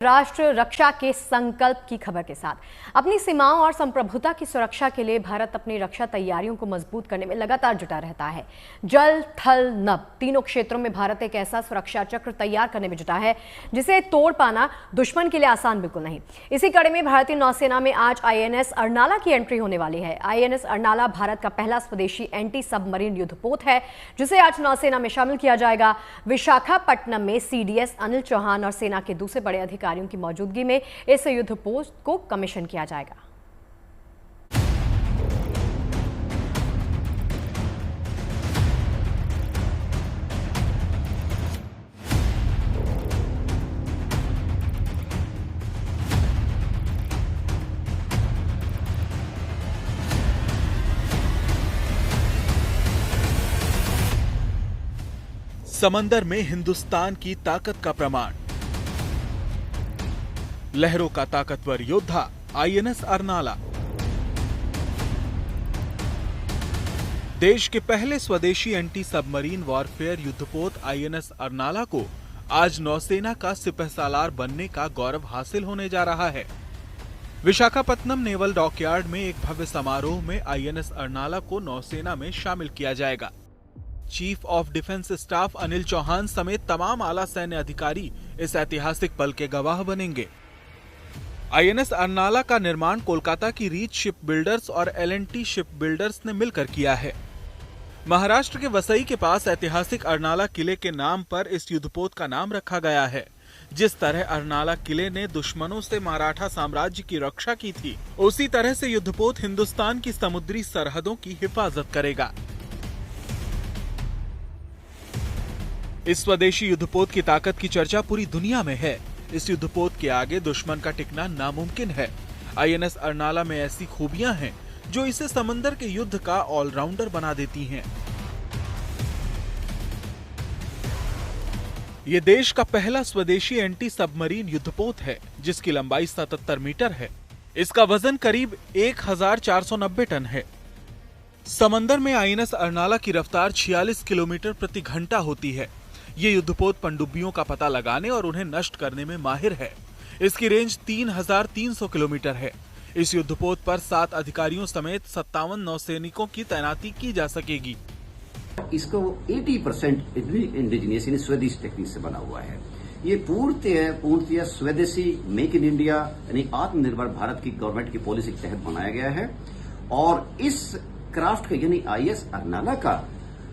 राष्ट्र रक्षा के संकल्प की खबर के साथ अपनी सीमाओं और संप्रभुता की सुरक्षा के लिए भारत अपनी रक्षा तैयारियों को मजबूत करने में लगातार जुटा रहता है। जल, थल, नभ तीनों क्षेत्रों में भारत एक ऐसा सुरक्षा चक्र तैयार करने में जुटा है जिसे तोड़ पाना दुश्मन के लिए आसान बिल्कुल नहीं। इसी कड़ी में भारतीय नौसेना में आज INS अर्नाला की एंट्री होने वाली है। INS अर्नाला भारत का पहला स्वदेशी एंटी सबमरीन युद्धपोत है जिसे आज नौसेना में शामिल किया जाएगा। विशाखापट्टनम में CDS अनिल चौहान और सेना के दूसरे बड़े अधिकारियों की मौजूदगी में इस युद्धपोत को कमीशन किया जाएगा। समंदर में हिंदुस्तान की ताकत का प्रमाण, लहरों का ताकतवर योद्धा INS अर्नाला। देश के पहले स्वदेशी एंटी सबमरीन वॉरफेयर युद्धपोत INS अर्नाला को आज नौसेना का सिपहसालार बनने का गौरव हासिल होने जा रहा है। विशाखापत्तनम नेवल डॉकयार्ड में एक भव्य समारोह में INS अर्नाला को नौसेना में शामिल किया जाएगा। Chief of defence staff Anil Chauhan समेत तमाम आला सैन्य अधिकारी इस ऐतिहासिक पल के गवाह बनेंगे। INS अर्नाला का निर्माण कोलकाता की रीच शिप बिल्डर्स और L&T शिप बिल्डर्स ने मिलकर किया है। महाराष्ट्र के वसई के पास ऐतिहासिक अर्नाला किले के नाम पर इस युद्धपोत का नाम रखा गया है। जिस तरह अर्नाला किले ने दुश्मनों से मराठा साम्राज्य की रक्षा की थी, उसी तरह से युद्धपोत हिंदुस्तान की समुद्री सरहदों की हिफाजत करेगा। इस स्वदेशी युद्धपोत की ताकत की चर्चा पूरी दुनिया में है। इस युद्धपोत के आगे दुश्मन का टिकना नामुमकिन है। INS अर्नाला में ऐसी खूबियां हैं जो इसे समंदर के युद्ध का ऑलराउंडर बना देती हैं। ये देश का पहला स्वदेशी एंटी सबमरीन युद्धपोत है जिसकी लंबाई 77 मीटर है। इसका वजन करीब 1490 टन है। समंदर में INS अर्नाला की रफ्तार 46 किलोमीटर प्रति घंटा होती है। ये युद्धपोत पनडुब्बियों का पता लगाने और उन्हें नष्ट करने में माहिर है। इसकी रेंज 3300 किलोमीटर है। इस युद्धपोत पर 7 अधिकारियों समेत 57 नौसैनिकों की तैनाती की जा सकेगी। इसको 80% इंडिजिनियस यानी स्वदेशी टेक्निक से बना हुआ है। ये पूर्णतः स्वदेशी मेक इन इंडिया यानी आत्मनिर्भर भारत की गवर्नमेंट की पॉलिसी के तहत बनाया गया है। और इस क्राफ्ट का यानी INS अर्नाला का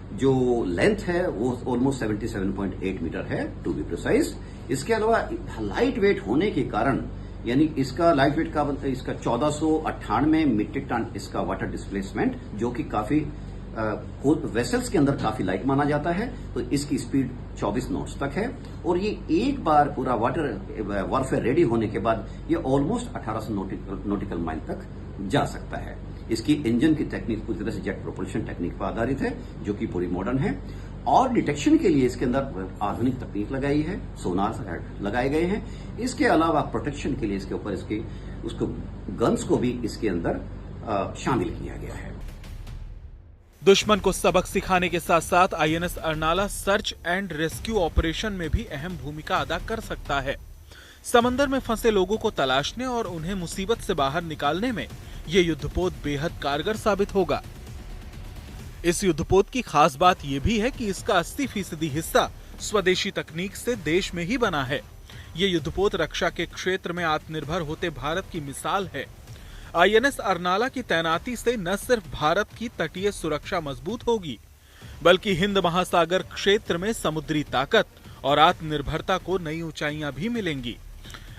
जो लेंथ है वो ऑलमोस्ट 77.8 मीटर है टू बी प्रिसाइज। इसके अलावा लाइट वेट होने के कारण यानी इसका लाइट वेट का इसका 1498 मीट्रिक टन इसका वाटर डिस्प्लेसमेंट, जो कि काफी वेसल्स के अंदर काफी लाइट माना जाता है। तो इसकी स्पीड 24 नॉट्स तक है और ये एक बार पूरा वाटर वॉरफेयर रेडी होने के बाद ये ऑलमोस्ट 1800 नॉटिकल माइल तक जा सकता है। इसकी इंजन की टेक्निक पूरी तरह से जेट प्रोपल्शन टेक्निक पर आधारित है जो कि पूरी मॉडर्न है। और डिटेक्शन के लिए इसके अंदर आधुनिक तकनीक लगाई है, सोनार लगाए गए हैं। इसके अलावा प्रोटेक्शन के लिए इसके ऊपर उसको गन्स को भी इसके अंदर शामिल किया गया है। दुश्मन को सबक सिखाने के साथ साथ INS Arnala search and rescue operation में भी अहम भूमिका अदा कर सकता है। समंदर में फंसे लोगों को तलाशने और उन्हें मुसीबत से बाहर निकालने में ये युद्धपोत बेहद कारगर साबित होगा। इस युद्धपोत की खास बात यह भी है कि इसका 80% हिस्सा स्वदेशी तकनीक से देश में ही बना है। ये युद्धपोत रक्षा के क्षेत्र में आत्मनिर्भर होते भारत की मिसाल है। INS अर्नाला की तैनाती से न सिर्फ भारत की तटीय सुरक्षा मजबूत होगी, बल्कि हिंद महासागर क्षेत्र में समुद्री ताकत और आत्मनिर्भरता को नई ऊंचाइयां भी मिलेंगी।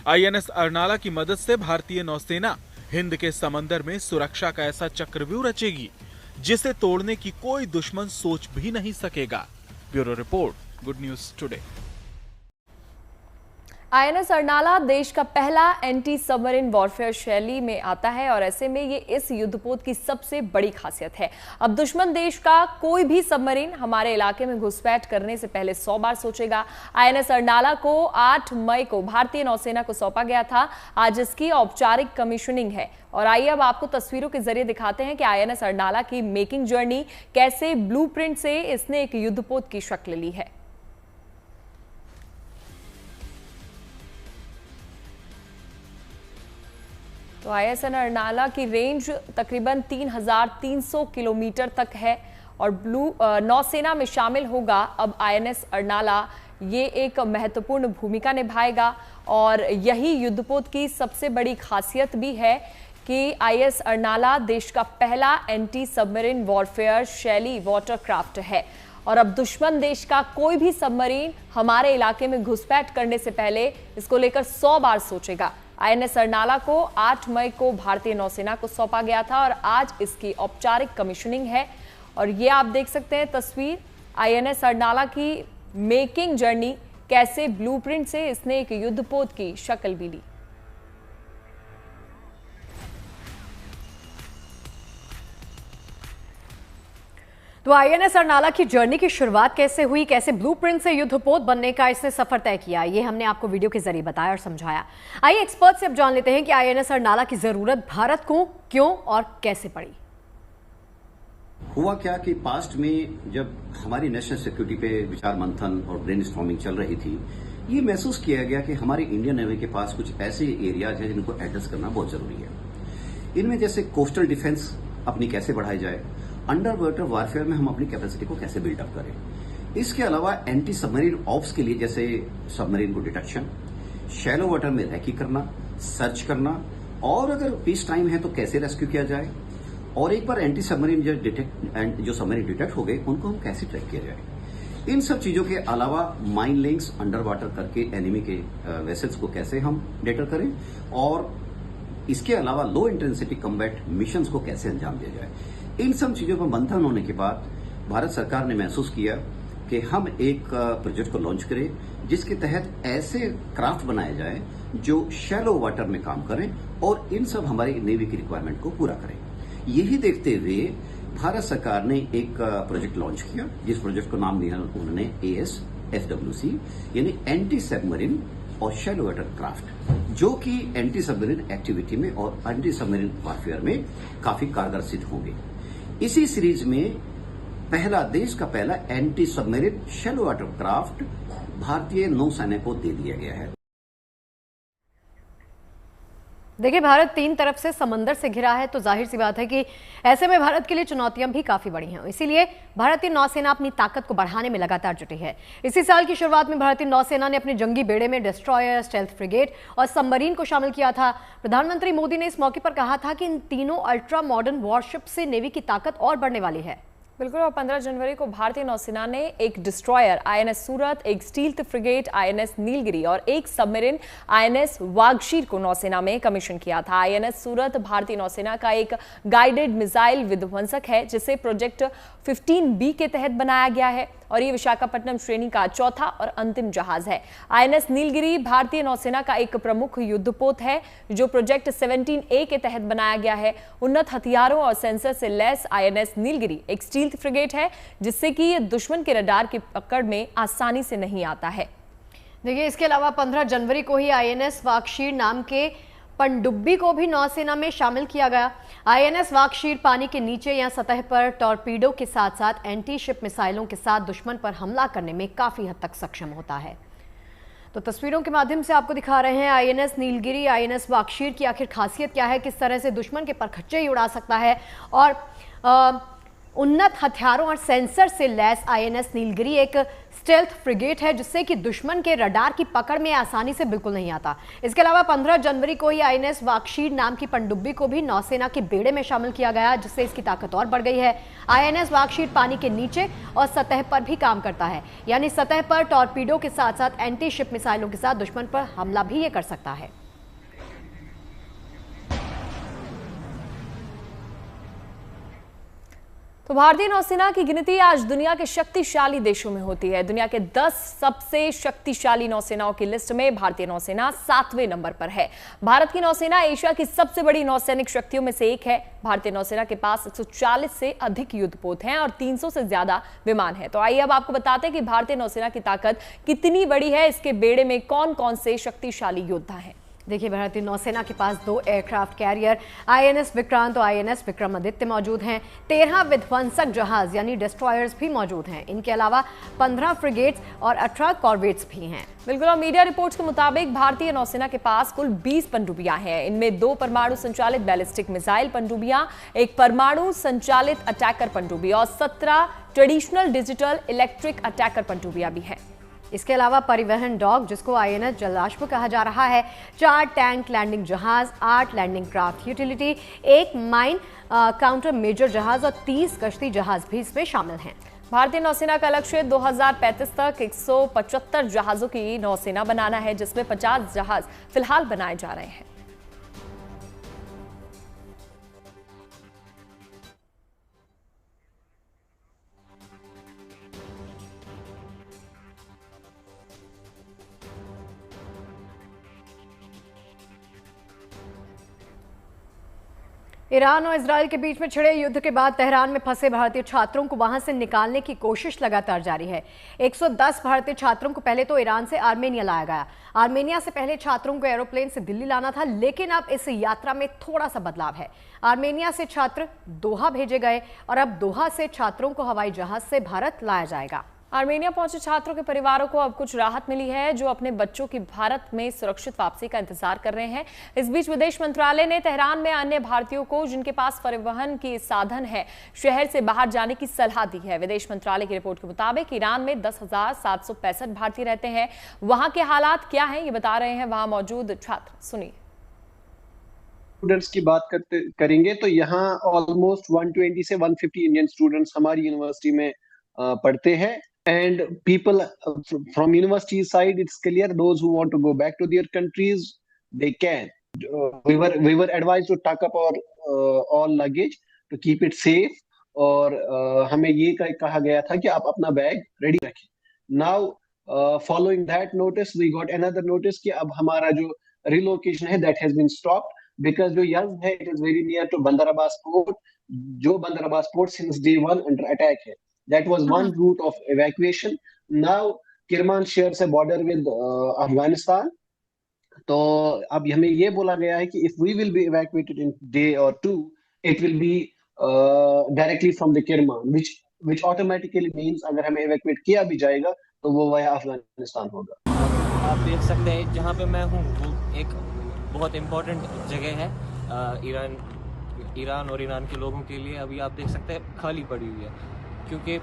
INS अर्नाला की मदद से भारतीय नौसेना हिंद के समंदर में सुरक्षा का ऐसा चक्रव्यूह रचेगी जिसे तोड़ने की कोई दुश्मन सोच भी नहीं सकेगा। Bureau report, good news today. INS Arnala देश का पहला एंटी सबमरीन वॉरफेयर शैली में आता है और ऐसे में ये इस युद्धपोत की सबसे बड़ी खासियत है। अब दुश्मन देश का कोई भी सबमरीन हमारे इलाके में घुसपैठ करने से पहले 100 बार सोचेगा। INS अर्नाला को 8 मई को भारतीय नौसेना को सौंपा गया था। आज इसकी औपचारिक कमीशनिंग है और आइए अब आपको तस्वीरों के जरिए दिखाते हैं कि INS अर्नाला की मेकिंग जर्नी कैसे ब्लूप्रिंट से इसने एक युद्धपोत की शक्ल ली है। तो ISS अर्नाला की रेंज तकरीबन 3,300 किलोमीटर तक है और ब्लू नौसेना में शामिल होगा अब INS अर्नाला। ये एक महत्वपूर्ण भूमिका निभाएगा और यही युद्धपोत की सबसे बड़ी खासियत भी है कि INS अर्नाला देश का पहला एंटी सबमरीन वॉरफेयर शैली वाटरक्राफ्ट है और अब दुश्मन देश का कोई भी सबमरीन हमारे इलाके में घुसपैठ करने से पहले इसको लेकर 100 बार सोचेगा। INS अर्नाला को 8 मई को भारतीय नौसेना को सौंपा गया था और आज इसकी औपचारिक कमीशनिंग है। और ये आप देख सकते हैं तस्वीर INS अर्नाला की मेकिंग जर्नी, कैसे ब्लूप्रिंट से इसने एक युद्धपोत की शक्ल भी ली। तो INS अर्नाला की जर्नी की शुरुआत कैसे हुई, कैसे ब्लूप्रिंट से युद्धपोत बनने का इसने सफर तय किया, ये हमने आपको वीडियो के जरिए बताया और समझाया। आइए एक्सपर्ट से अब जान लेते हैं कि INS अर्नाला की जरूरत भारत को क्यों और कैसे पड़ी। हुआ क्या कि पास्ट में जब हमारी नेशनल सिक्योरिटी पे विचार मंथन और ब्रेनस्टॉर्मिंग चल रही थी, ये महसूस किया गया कि हमारी इंडियन नेवी के पास कुछ ऐसे एरियाज हैं जिनको एड्रेस करना बहुत जरूरी है। इनमें जैसे कोस्टल डिफेंस अपनी कैसे बढ़ाई जाए, अंडर वाटर वारफेयर में हम अपनी कैपेसिटी को कैसे बिल्डअप करें। इसके अलावा एंटी सबमरीन ऑप्स के लिए जैसे सबमरीन को डिटेक्शन, शैलो वाटर में रेकी करना, सर्च करना और अगर पीस टाइम है तो कैसे रेस्क्यू किया जाए और एक बार एंटी सबमरीन जो सबमरीन डिटेक्ट हो गए उनको हम कैसे ट्रैक किया जाए। इन सब चीजों के अलावा माइन लिंक्स अंडर वाटर करके एनिमी के वेसल्स को कैसे हम डेटर करें और इसके अलावा लो इंटेंसिटी कम्बैट मिशंस को कैसे अंजाम दिया जाए। इन सब चीजों पर मंथन होने के बाद भारत सरकार ने महसूस किया कि हम एक प्रोजेक्ट को लॉन्च करें जिसके तहत ऐसे क्राफ्ट बनाए जाए जो शैलो वाटर में काम करें और इन सब हमारी नेवी की रिक्वायरमेंट को पूरा करें। यही देखते हुए भारत सरकार ने एक प्रोजेक्ट लॉन्च किया जिस प्रोजेक्ट को नाम दिया उन्होंने ASFWC यानी एंटी सबमरीन और शैलो वाटर क्राफ्ट, जो कि एंटी सबमरीन एक्टिविटी में और एंटी सबमरीन वॉरफेयर में काफी कारगर सिद्ध होंगे। इसी सीरीज में देश का पहला anti submarine shallow water craft भारतीय नौसेना को दे दिया गया है। देखिए, भारत 3 तरफ से समंदर से घिरा है, तो जाहिर सी बात है कि ऐसे में भारत के लिए चुनौतियां भी काफी बड़ी हैं। इसीलिए भारतीय नौसेना अपनी ताकत को बढ़ाने में लगातार जुटी है। इसी साल की शुरुआत में भारतीय नौसेना ने अपने जंगी बेड़े में डिस्ट्रॉयर, स्टेल्थ फ्रिगेट और सबमरीन को शामिल किया था। प्रधानमंत्री मोदी ने इस मौके पर कहा था कि इन तीनों अल्ट्रा मॉडर्न वॉरशिप से नेवी की ताकत और बढ़ने वाली है। बिल्कुल, और 15 जनवरी को भारतीय नौसेना ने एक डिस्ट्रॉयर INS सूरत, एक स्टील्थ फ्रिगेट INS नीलगिरी और एक सबमरीन INS वागशीर को नौसेना में कमीशन किया था। INS सूरत भारतीय नौसेना का एक गाइडेड मिसाइल विध्वंसक है जिसे प्रोजेक्ट 15B के तहत बनाया गया है और ये विशाखापट्टनम श्रेणी का चौथा और अंतिम जहाज है। INS नीलगिरी भारतीय नौसेना का एक प्रमुख युद्धपोत है जो प्रोजेक्ट 17A के तहत बनाया गया है। उन्नत हथियारों और सेंसर से लैस INS नीलगिरी एक स्टील्थ फ्रिगेट है जिससे कि ये दुश्मन के रडार की पकड़ में आसानी से नहीं आता है। देखिए, इसके अलावा 15 जनवरी को ही INS वागशीर नाम के पनडुब्बी को भी नौसेना में शामिल किया गया। INS वागशीर पानी के नीचे या सतह पर टॉर्पीडो के साथ साथ एंटी शिप मिसाइलों के साथ दुश्मन पर हमला करने में काफी हद तक सक्षम होता है। तो तस्वीरों के माध्यम से आपको दिखा रहे हैं INS नीलगिरी, INS वागशीर की आखिर खासियत क्या है, किस तरह से दुश्मन के परखच्चे ही उड़ा सकता है। और उन्नत हथियारों और सेंसर से लैस INS नीलगिरी एक स्टेल्थ फ्रिगेट है जिससे कि दुश्मन के रडार की पकड़ में आसानी से बिल्कुल नहीं आता। इसके अलावा 15 जनवरी को ही INS वागशीर नाम की पनडुब्बी को भी नौसेना के बेड़े में शामिल किया गया जिससे इसकी ताकत और बढ़ गई है। INS वागशीर पानी के नीचे और सतह पर भी काम करता है, यानी सतह पर टॉर्पीडो के साथ साथ एंटी शिप मिसाइलों के साथ दुश्मन पर हमला भी ये कर सकता है। तो भारतीय नौसेना की गिनती आज दुनिया के शक्तिशाली देशों में होती है। दुनिया के 10 सबसे शक्तिशाली नौसेनाओं की लिस्ट में भारतीय नौसेना 7वें नंबर पर है। भारत की नौसेना एशिया की सबसे बड़ी नौसैनिक शक्तियों में से एक है। भारतीय नौसेना के पास 140 से अधिक युद्धपोत हैं और 300 से ज्यादा विमान है। तो आइए अब आपको बताते हैं कि भारतीय नौसेना की ताकत कितनी बड़ी है, इसके बेड़े में कौन कौन से शक्तिशाली योद्धा हैं। देखिए, भारतीय नौसेना के पास 2 एयरक्राफ्ट कैरियर आईएनएस विक्रांत और आईएनएस विक्रमादित्य मौजूद हैं। 13 विध्वंसक जहाज यानी डिस्ट्रॉयर्स भी मौजूद हैं। इनके अलावा 15 फ्रिगेट्स और 18 कॉर्वेट्स भी हैं। बिल्कुल, और मीडिया रिपोर्ट्स के मुताबिक भारतीय नौसेना के पास कुल 20 पनडुब्बियां हैं। इनमें 2 परमाणु संचालित बैलिस्टिक मिसाइल पनडुब्बियां, 1 परमाणु संचालित अटैकर पनडुब्बी और 17 ट्रेडिशनल डिजिटल इलेक्ट्रिक अटैकर पनडुब्बियां भी हैं। इसके अलावा परिवहन डॉक, जिसको आईएनएस जलाश्व कहा जा रहा है, 4 टैंक लैंडिंग जहाज, 8 landing craft utility, 1 mine counter measure जहाज और 30 कश्ती जहाज भी इसमें शामिल हैं। भारतीय नौसेना का लक्ष्य 2035 तक 175 जहाजों की नौसेना बनाना है, जिसमें 50 जहाज फिलहाल बनाए जा रहे हैं। ईरान और इजरायल के बीच में छिड़े युद्ध के बाद तेहरान में फंसे भारतीय छात्रों को वहां से निकालने की कोशिश लगातार जारी है। 110 भारतीय छात्रों को पहले तो ईरान से आर्मेनिया लाया गया। आर्मेनिया से पहले छात्रों को एरोप्लेन से दिल्ली लाना था, लेकिन अब इस यात्रा में थोड़ा सा बदलाव है। आर्मेनिया से छात्र दोहा भेजे गए और अब दोहा से छात्रों को हवाई जहाज से भारत लाया जाएगा। आर्मेनिया पहुंचे छात्रों के परिवारों को अब कुछ राहत मिली है, जो अपने बच्चों की भारत में सुरक्षित वापसी का इंतजार कर रहे हैं। इस बीच विदेश मंत्रालय ने तेहरान में अन्य भारतीयों को जिनके पास परिवहन की साधन है, शहर से बाहर जाने की सलाह दी है। विदेश मंत्रालय की रिपोर्ट के मुताबिक ईरान में 10,765 भारतीय रहते हैं। वहां के हालात क्या हैं, ये बता रहे हैं वहां मौजूद छात्र। सुनिए। स्टूडेंट्स की बात करेंगे तो यहाँ ऑलमोस्ट 120 से 150 इंडियन स्टूडेंट्स हमारी यूनिवर्सिटी में पढ़ते हैं। And people from university side, it's clear those who want to go back to their countries, they can. We were advised to pack up our all luggage to keep it safe. और हमें ये कहा गया था कि आप अपना bag ready रखें। Now following that notice, we got another notice कि अब हमारा जो relocation है that has been stopped because जो यज़ है it is very near to Bandar Abbas port, जो Bandar Abbas port since day one under attack है। That was one route of evacuation. Now Kirman shares a border with Afghanistan. तो अब हमें ये बोला गया है कि if we will be evacuated in day or two, it will be directly from the Kirman, which automatically means अगर हमें evacuate किया भी जाएगा तो वो via अफगानिस्तान होगा। आप देख सकते हैं जहाँ पे मैं हूँ वो एक बहुत इम्पोर्टेंट जगह है ईरान और ईरान के लोगों के लिए। अभी आप देख सकते हैं खाली पड़ी हुई है, क्योंकि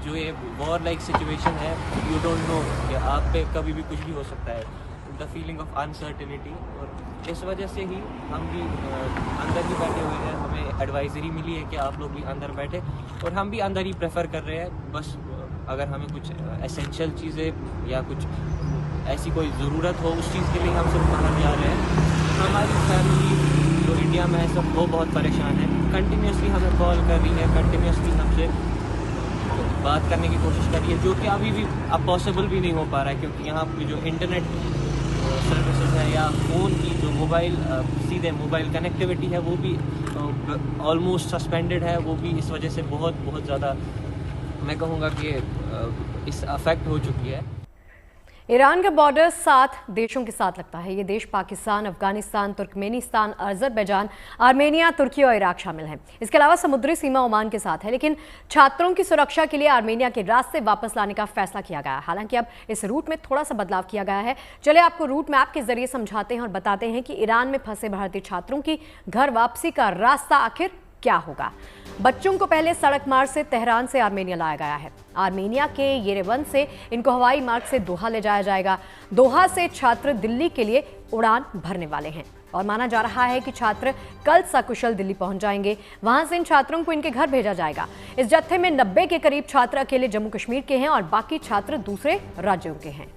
जो ये वॉर लाइक सिचुएशन है, यू डोंट नो कि आप पे कभी भी कुछ भी हो सकता है, द फीलिंग ऑफ अनसर्टेनिटी। और इस वजह से ही हम भी अंदर ही बैठे हुए हैं। हमें एडवाइजरी मिली है कि आप लोग भी अंदर बैठे, और हम भी अंदर ही प्रेफर कर रहे हैं। बस अगर हमें कुछ एसेंशियल चीज़ें या कुछ ऐसी कोई ज़रूरत हो, उस चीज़ के लिए हम सब बाहर जा रहे हैं। हमारी फैमिली जो इंडिया में है सब वो बहुत परेशान है, कंटिन्यूसली हमें कॉल कर रही है, कंटिन्यूसली हमसे बात करने की कोशिश कर रही है, जो कि अभी भी अब पॉसिबल भी नहीं हो पा रहा है, क्योंकि यहाँ की जो इंटरनेट सर्विसेज है या फ़ोन की जो मोबाइल सीधे मोबाइल कनेक्टिविटी है वो भी ऑलमोस्ट सस्पेंडेड है। वो भी इस वजह से बहुत ज़्यादा मैं कहूँगा कि इस अफेक्ट हो चुकी है। ईरान का बॉर्डर 7 देशों के साथ लगता है। ये देश Pakistan, Afghanistan, Turkmenistan, Azerbaijan, Armenia, तुर्की और इराक शामिल हैं। इसके अलावा समुद्री सीमा ओमान के साथ है। लेकिन छात्रों की सुरक्षा के लिए आर्मेनिया के रास्ते वापस लाने का फैसला किया गया। हालांकि अब इस रूट में थोड़ा सा बदलाव किया गया है। चलिए आपको रूट मैप के जरिए समझाते हैं और बताते हैं कि ईरान में फंसे भारतीय छात्रों की घर वापसी का रास्ता आखिर क्या होगा। बच्चों को पहले सड़क मार्ग से तेहरान से आर्मेनिया लाया गया है। आर्मेनिया के येरेवन से इनको हवाई मार्ग से दोहा ले जाया जाएगा। दोहा से छात्र दिल्ली के लिए उड़ान भरने वाले हैं और माना जा रहा है कि छात्र कल सकुशल दिल्ली पहुंच जाएंगे। वहां से इन छात्रों को इनके घर भेजा जाएगा। इस जत्थे में 90 के करीब छात्र अकेले जम्मू कश्मीर के हैं और बाकी छात्र दूसरे राज्यों के हैं।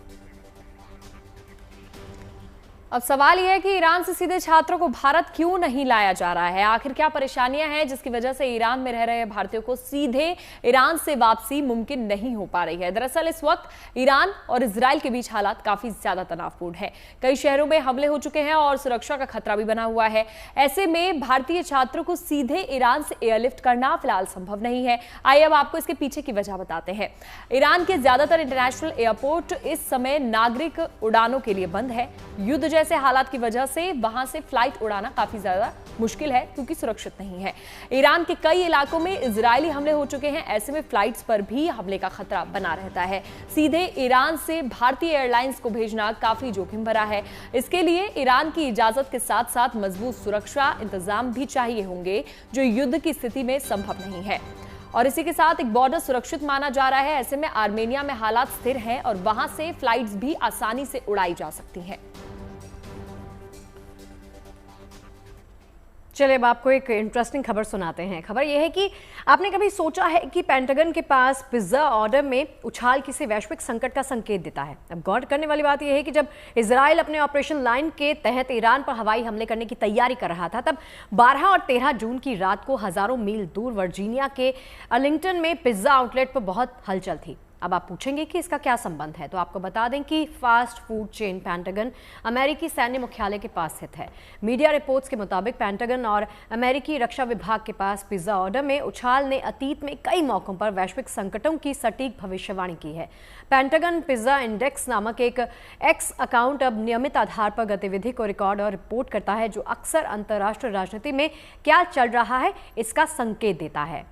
अब सवाल यह है कि ईरान से सीधे छात्रों को भारत क्यों नहीं लाया जा रहा है? आखिर क्या परेशानियां हैं जिसकी वजह से ईरान में रह रहे भारतीयों को सीधे ईरान से वापसी मुमकिन नहीं हो पा रही है? दरअसल इस वक्त ईरान और इजराइल के बीच हालात काफी ज्यादा तनावपूर्ण है। कई शहरों में हमले हो चुके हैं और सुरक्षा का खतरा भी बना हुआ है। ऐसे में भारतीय छात्रों को सीधे ईरान से एयरलिफ्ट करना फिलहाल संभव नहीं है। आइए अब आपको इसके पीछे की वजह बताते हैं। ईरान के ज्यादातर इंटरनेशनल एयरपोर्ट इस समय नागरिक उड़ानों के लिए बंद है। युद्ध जैसे हालात की वजह से वहां से फ्लाइट उड़ाना काफी ज्यादा मुश्किल है, क्योंकि सुरक्षित नहीं है। ईरान के कई इलाकों में इजरायली हमले हो चुके हैं, ऐसे में फ्लाइट्स पर भी हमले का खतरा बना रहता है। सीधे ईरान से भारतीय एयरलाइंस को भेजना काफी जोखिम भरा है। इसके लिए ईरान की इजाजत के साथ साथ मजबूत सुरक्षा इंतजाम भी चाहिए होंगे, जो युद्ध की स्थिति में संभव नहीं है। और इसी के साथ एक बॉर्डर सुरक्षित माना जा रहा है। ऐसे में आर्मेनिया में हालात स्थिर हैं और वहां से फ्लाइट्स भी आसानी से उड़ाई जा सकती हैं। चलिए अब आपको एक इंटरेस्टिंग खबर सुनाते हैं। खबर यह है कि आपने कभी सोचा है कि पेंटागन के पास पिज्जा ऑर्डर में उछाल किसी वैश्विक संकट का संकेत देता है। अब गौर करने वाली बात यह है कि जब इजराइल अपने ऑपरेशन लाइन के तहत ईरान पर हवाई हमले करने की तैयारी कर रहा था, तब 12 और 13 जून की रात को हजारों मील दूर वर्जीनिया के अर्लिंगटन में पिज्जा आउटलेट पर बहुत हलचल थी। अब आप पूछेंगे कि इसका क्या संबंध है, तो आपको बता दें कि फास्ट फूड चेन पेंटागन अमेरिकी सैन्य मुख्यालय के पास स्थित है। मीडिया रिपोर्ट्स के मुताबिक पेंटागन और अमेरिकी रक्षा विभाग के पास पिज्जा ऑर्डर में उछाल ने अतीत में कई मौकों पर वैश्विक संकटों की सटीक भविष्यवाणी की है। पेंटागन पिज्जा इंडेक्स नामक एक एक्स अकाउंट अब नियमित आधार पर गतिविधि को रिकॉर्ड और रिपोर्ट करता है, जो अक्सर अंतर्राष्ट्रीय राजनीति में क्या चल रहा है इसका संकेत देता है।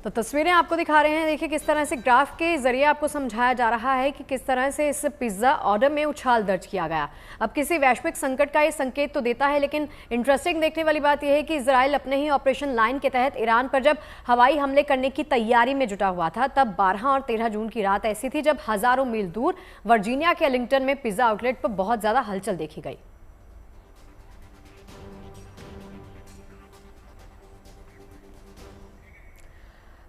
तो तस्वीरें आपको दिखा रहे हैं। देखिए किस तरह से ग्राफ के जरिए आपको समझाया जा रहा है कि किस तरह से इस पिज्जा ऑर्डर में उछाल दर्ज किया गया। अब किसी वैश्विक संकट का ये संकेत तो देता है, लेकिन इंटरेस्टिंग देखने वाली बात यह है कि इजराइल अपने ही ऑपरेशन लाइन के तहत ईरान पर जब हवाई हमले करने की तैयारी में जुटा हुआ था, तब 12 और 13 जून की रात ऐसी थी जब हजारों मील दूर वर्जीनिया के अर्लिंगटन में पिज्जा आउटलेट पर बहुत ज्यादा हलचल देखी गई।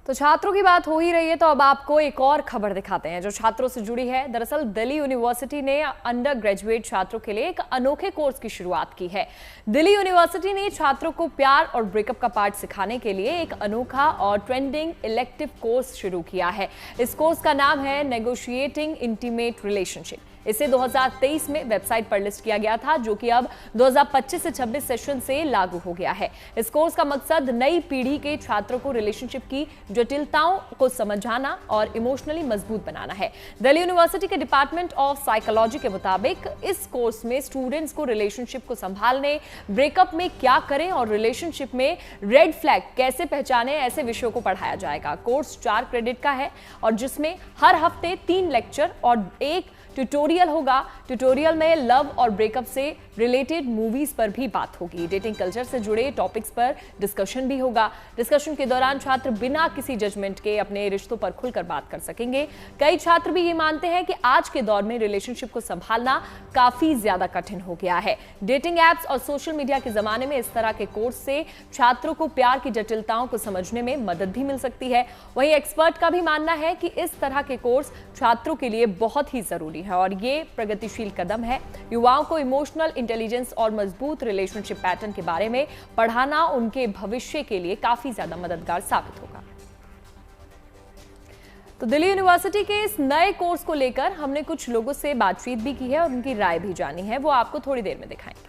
तो छात्रों की बात हो ही रही है, तो अब आपको एक और खबर दिखाते हैं जो छात्रों से जुड़ी है। दरअसल दिल्ली यूनिवर्सिटी ने अंडर ग्रेजुएट छात्रों के लिए एक अनोखे कोर्स की शुरुआत की है। दिल्ली यूनिवर्सिटी ने छात्रों को प्यार और ब्रेकअप का पाठ सिखाने के लिए एक अनोखा और ट्रेंडिंग इलेक्टिव कोर्स शुरू किया है। इस कोर्स का नाम है नेगोशिएटिंग इंटीमेट रिलेशनशिप। इसे 2023 में वेबसाइट पर लिस्ट किया गया था, जो कि अब 2025 से 26 सेशन से लागू हो गया है। इस कोर्स का मकसद नई पीढ़ी के छात्रों को रिलेशनशिप की जटिलताओं को समझाना और इमोशनली मजबूत बनाना है। दिल्ली यूनिवर्सिटी के डिपार्टमेंट ऑफ साइकोलॉजी के मुताबिक इस कोर्स में स्टूडेंट्स को रिलेशनशिप को संभालने, ब्रेकअप में क्या करें और रिलेशनशिप में रेड फ्लैग कैसे पहचाने, ऐसे विषयों को पढ़ाया जाएगा। कोर्स 4 क्रेडिट का है और जिसमें हर हफ्ते 3 लेक्चर और 1 ट्यूटोरियल होगा। ट्यूटोरियल में लव और ब्रेकअप से रिलेटेड मूवीज पर भी बात होगी। डेटिंग कल्चर से जुड़े टॉपिक्स पर डिस्कशन भी होगा। डिस्कशन के दौरान छात्र बिना किसी जजमेंट के अपने रिश्तों पर खुलकर बात कर सकेंगे। कई छात्र भी ये मानते हैं कि आज के दौर में रिलेशनशिप को संभालना काफी ज्यादा कठिन हो गया है। डेटिंग एप्स और सोशल मीडिया के जमाने में इस तरह के कोर्स से छात्रों को प्यार की जटिलताओं को समझने में मदद भी मिल सकती है। वहीं एक्सपर्ट का भी मानना है कि इस तरह के कोर्स छात्रों के लिए बहुत ही जरूरी है और ये प्रगतिशील कदम है। युवाओं को इमोशनल इंटेलिजेंस और मजबूत रिलेशनशिप पैटर्न के बारे में पढ़ाना उनके भविष्य के लिए काफी ज्यादा मददगार साबित होगा। तो दिल्ली यूनिवर्सिटी के इस नए कोर्स को लेकर हमने कुछ लोगों से बातचीत भी की है और उनकी राय भी जानी है, वो आपको थोड़ी देर में दिखाएंगे।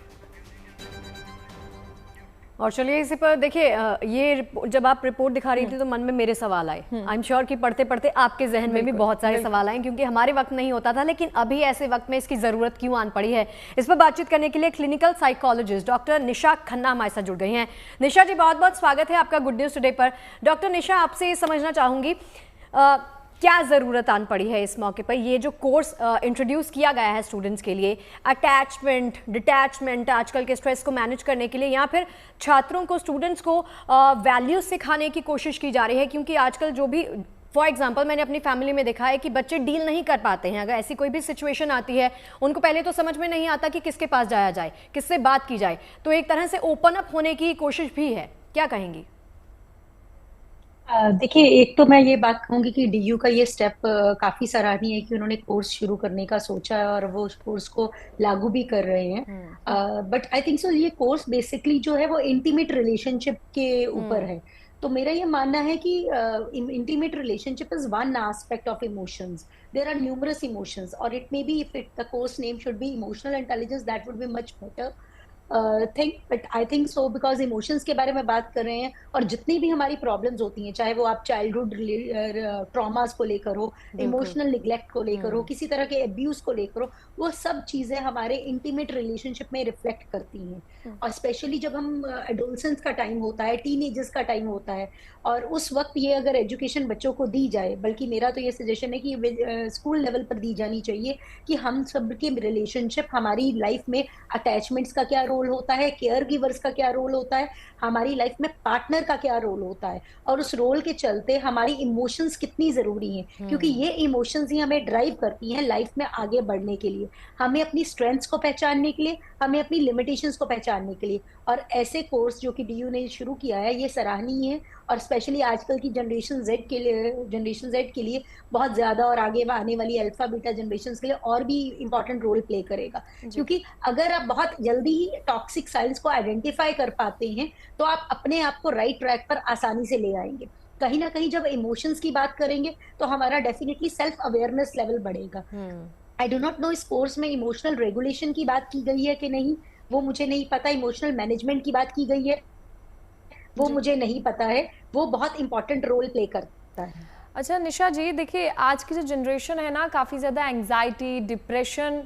और चलिए इसी पर देखिए, ये जब आप रिपोर्ट दिखा रही थी तो मन में मेरे सवाल आए। आई एम श्योर कि पढ़ते पढ़ते आपके जहन में भी बहुत सारे सवाल आए, क्योंकि हमारे वक्त नहीं होता था, लेकिन अभी ऐसे वक्त में इसकी जरूरत क्यों आन पड़ी है। इस पर बातचीत करने के लिए क्लिनिकल साइकोलॉजिस्ट डॉक्टर निशा खन्ना हमारे साथ जुड़ गई हैं। निशा जी, बहुत बहुत स्वागत है आपका गुड न्यूज टुडे पर। डॉक्टर निशा, आपसे ये समझना चाहूंगी क्या ज़रूरत आन पड़ी है इस मौके पर, ये जो कोर्स इंट्रोड्यूस किया गया है स्टूडेंट्स के लिए, अटैचमेंट, डिटैचमेंट, आजकल के स्ट्रेस को मैनेज करने के लिए, या फिर छात्रों को, स्टूडेंट्स को वैल्यूज सिखाने की कोशिश की जा रही है? क्योंकि आजकल जो भी, फॉर एग्जाम्पल मैंने अपनी फैमिली में देखा है कि बच्चे डील नहीं कर पाते हैं। अगर ऐसी कोई भी सिचुएशन आती है, उनको पहले तो समझ में नहीं आता कि किसके पास जाया जाए, किससे बात की जाए, तो एक तरह से ओपन अप होने की कोशिश भी है। क्या कहेंगी? देखिए, एक तो मैं ये बात कहूंगी कि डीयू का ये स्टेप काफी सराहनीय है कि उन्होंने कोर्स शुरू करने का सोचा है और वो उस कोर्स को लागू भी कर रहे हैं। बट आई थिंक सो ये कोर्स बेसिकली जो है वो इंटीमेट रिलेशनशिप के ऊपर है। तो मेरा ये मानना है कि intimate relationship is one aspect of emotions. There are numerous emotions और it may be, if the course name should be emotional intelligence, that would be much better. Thing, but I think so because emotions के बारे में बात कर रहे हैं, और जितनी भी हमारी प्रॉब्लम्स होती हैं, चाहे वो आप चाइल्डहुड ट्रॉमास को लेकर हो, इमोशनल निग्लेक्ट को लेकर हो, किसी तरह के अब्यूज को लेकर हो, वो सब चीजें हमारे इंटीमेट रिलेशनशिप में रिफ्लेक्ट करती हैं। और स्पेशली जब हम एडोलसेंस का टाइम होता है, टीनेजर्स का टाइम होता है, और उस वक्त ये अगर एजुकेशन बच्चों को दी जाए, बल्कि मेरा तो ये सजेशन है कि स्कूल लेवल पर दी जानी चाहिए, कि हम सब के रिलेशनशिप, हमारी लाइफ में अटैचमेंट्स का क्या रोल होता है, केयर गिवर्स का क्या रोल होता है, हमारी लाइफ में पार्टनर का क्या रोल होता है, और उस रोल के चलते हमारी इमोशंस कितनी जरूरी हैं, क्योंकि ये इमोशंस ही हमें ड्राइव करती हैं लाइफ में आगे बढ़ने के लिए, हमें अपनी स्ट्रेंथ्स को पहचानने के लिए, हमें अपनी लिमिटेशंस को पहचानने के लिए। और ऐसे कोर्स जो कि DU ने शुरू किया है, ये सराहनीय है, और स्पेशली आजकल की जनरेशन Z के लिए बहुत ज्यादा, और आगे आने वाली अल्फा बीटा जनरेशन के लिए और भी इंपॉर्टेंट रोल प्ले करेगा। क्योंकि अगर आप बहुत जल्दी ही टॉक्सिक साइंस को आइडेंटिफाई कर पाते हैं, तो आप अपने आप को राइट ट्रैक पर आसानी से ले आएंगे। कहीं ना कहीं जब इमोशंस की बात करेंगे, तो हमारा डेफिनेटली सेल्फ अवेयरनेस लेवल बढ़ेगा। आई डो नॉट नो इस कोर्स में इमोशनल रेगुलेशन की बात की गई है कि नहीं, वो मुझे नहीं पता। इमोशनल मैनेजमेंट की बात की गई है, वो मुझे नहीं पता है। वो बहुत इंपॉर्टेंट रोल प्ले करता है। अच्छा निशा जी, देखिए आज की जो जनरेशन है ना, काफ़ी ज़्यादा एंग्जाइटी, डिप्रेशन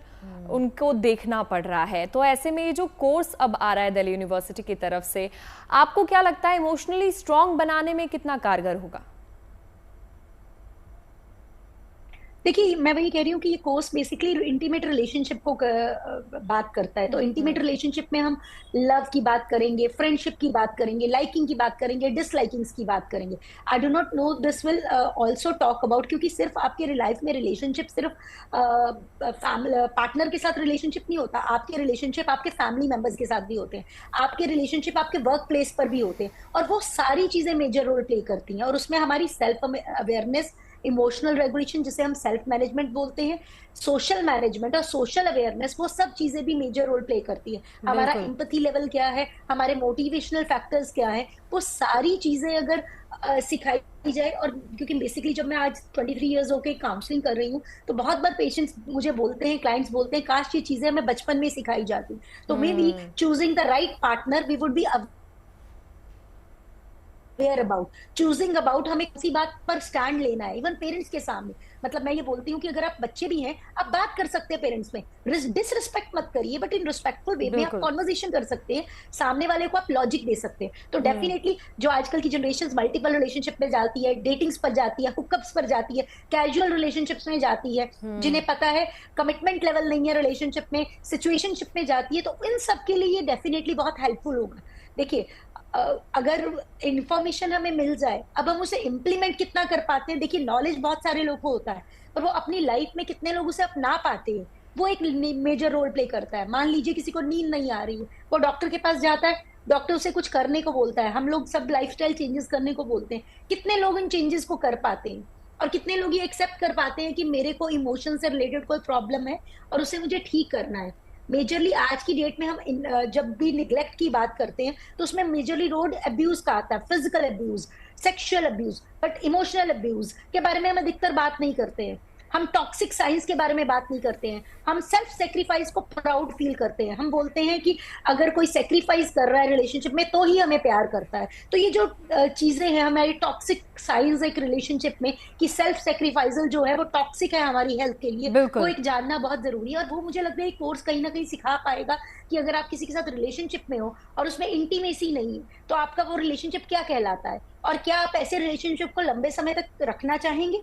उनको देखना पड़ रहा है, तो ऐसे में ये जो कोर्स अब आ रहा है दिल्ली यूनिवर्सिटी की तरफ से, आपको क्या लगता है इमोशनली स्ट्रांग बनाने में कितना कारगर होगा? देखिए, मैं वही कह रही हूँ कि ये कोर्स बेसिकली इंटीमेट रिलेशनशिप को बात करता है। तो इंटीमेट रिलेशनशिप में हम लव की बात करेंगे, फ्रेंडशिप की बात करेंगे, लाइकिंग की बात करेंगे, डिसलाइकिंग्स की बात करेंगे। I do not know this will also talk about, क्योंकि सिर्फ आपके लाइफ में रिलेशनशिप सिर्फ पार्टनर के साथ रिलेशनशिप नहीं होता। आपके रिलेशनशिप आपके फैमिली मेंबर्स के साथ भी होते हैं, आपके रिलेशनशिप आपके वर्क प्लेस पर भी होते हैं, और वो सारी चीजें मेजर रोल प्ले करती हैं। और उसमें हमारी सेल्फ अवेयरनेस, इमोशनल रेगुलेशन जिसे हम सेल्फ मैनेजमेंट बोलते हैं, सोशल मैनेजमेंट और सोशल अवेयरनेस, वो सब चीजें भी मेजर रोल प्ले करती है। हमारा एम्पैथी लेवल क्या है, हमारे मोटिवेशनल फैक्टर्स क्या है, वो सारी चीजें अगर सिखाई जाए। और क्योंकि बेसिकली जब मैं आज 23 इयर्स होके काउंसलिंग कर रही हूँ, तो बहुत बार पेशेंट्स मुझे बोलते हैं, क्लाइंट्स बोलते हैं, काश ये चीजें हमें बचपन में सिखाई जाती। तो maybe choosing the right partner, we would be where about, choosing about हमें किसी बात पर स्टैंड लेना है, इवन पेरेंट्स के सामने। मतलब मैं ये बोलती हूँ कि अगर आप बच्चे भी हैं, आप बात कर सकते हैं पेरेंट्स में, डिसरिस्पेक्ट मत करिए, बट इन रिस्पेक्टफुल वे में आप कॉन्वर्सेशन कर सकते हैं, सामने वाले को आप लॉजिक दे सकते हैं। तो डेफिनेटली जो आजकल की जनरेशन मल्टीपल रिलेशनशिप में जाती है, डेटिंग्स पर जाती है, हुकअप्स पर जाती है, कैजुअल रिलेशनशिप्स में जाती है, जिन्हें पता है कमिटमेंट लेवल नहीं है रिलेशनशिप में, सिचुएशनशिप में जाती है, तो इन सब के लिए ये डेफिनेटली बहुत हेल्पफुल होगा। देखिए, अगर इंफॉर्मेशन हमें मिल जाए, अब हम उसे इम्प्लीमेंट कितना कर पाते हैं, देखिए नॉलेज बहुत सारे लोगों को होता है, पर वो अपनी लाइफ में कितने लोग उसे अपना पाते हैं, वो एक मेजर रोल प्ले करता है। मान लीजिए किसी को नींद नहीं आ रही है, वो डॉक्टर के पास जाता है, डॉक्टर उसे कुछ करने को बोलता है, हम लोग सब लाइफस्टाइल चेंजेस करने को बोलते हैं, कितने लोग इन चेंजेस को कर पाते हैं, और कितने लोग ये एक्सेप्ट कर पाते हैं कि मेरे को इमोशन से रिलेटेड कोई प्रॉब्लम है और उसे मुझे ठीक करना है। मेजरली आज की डेट में हम जब भी निग्लेक्ट की बात करते हैं, तो उसमें मेजरली रोड अब्यूज का आता है, physical abuse, sexual abuse, but emotional abuse के बारे में हम अधिकतर बात नहीं करते हैं। हम टॉक्सिक साइंस के बारे में बात नहीं करते हैं। हम सेल्फ सेक्रीफाइस को प्राउड फील करते हैं। हम बोलते हैं कि अगर कोई सेक्रीफाइस कर रहा है रिलेशनशिप में, तो ही हमें प्यार करता है। तो ये जो चीजें हैं हमारी टॉक्सिक साइंस एक रिलेशनशिप में, कि सेल्फ सेक्रीफाइसल जो है वो टॉक्सिक है हमारी हेल्थ के लिए, वो एक जानना बहुत जरूरी है। और वो मुझे लगता है कोर्स कहीं ना कहीं सिखा पाएगा कि अगर आप किसी के साथ रिलेशनशिप में हो और उसमें इंटीमेसी नहीं है, तो आपका वो रिलेशनशिप क्या कहलाता है, और क्या आप ऐसे रिलेशनशिप को लंबे समय तक रखना चाहेंगे।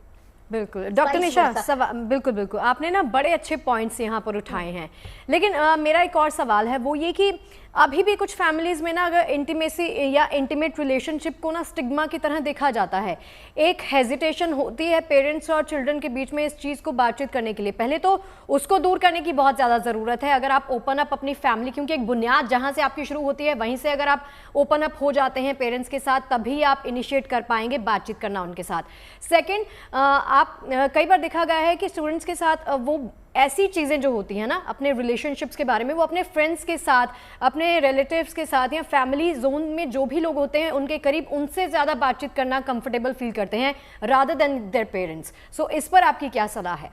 बिल्कुल डॉक्टर निशा, बिल्कुल बिल्कुल आपने ना बड़े अच्छे पॉइंट्स यहाँ पर उठाए हैं, लेकिन मेरा एक और सवाल है, वो ये कि अभी भी कुछ फैमिलीज में ना अगर इंटीमेसी या इंटीमेट रिलेशनशिप को ना स्टिग्मा की तरह देखा जाता है, एक हेजिटेशन होती है पेरेंट्स और चिल्ड्रन के बीच में इस चीज़ को बातचीत करने के लिए। पहले तो उसको दूर करने की बहुत ज़्यादा ज़रूरत है। अगर आप ओपन अप अपनी फैमिली, क्योंकि एक बुनियाद जहाँ से आपकी शुरू होती है, वहीं से अगर आप ओपन अप हो जाते हैं पेरेंट्स के साथ, तभी आप इनिशिएट कर पाएंगे बातचीत करना उनके साथ। सेकेंड, आप कई बार देखा गया है कि स्टूडेंट्स के साथ वो ऐसी चीज़ें जो होती हैं ना अपने रिलेशनशिप्स के बारे में, वो अपने फ्रेंड्स के साथ, अपने रिलेटिव्स के साथ या फैमिली जोन में जो भी लोग होते हैं उनके करीब, उनसे ज़्यादा बातचीत करना कंफर्टेबल फील करते हैं रादर देन देयर पेरेंट्स। सो इस पर आपकी क्या सलाह है?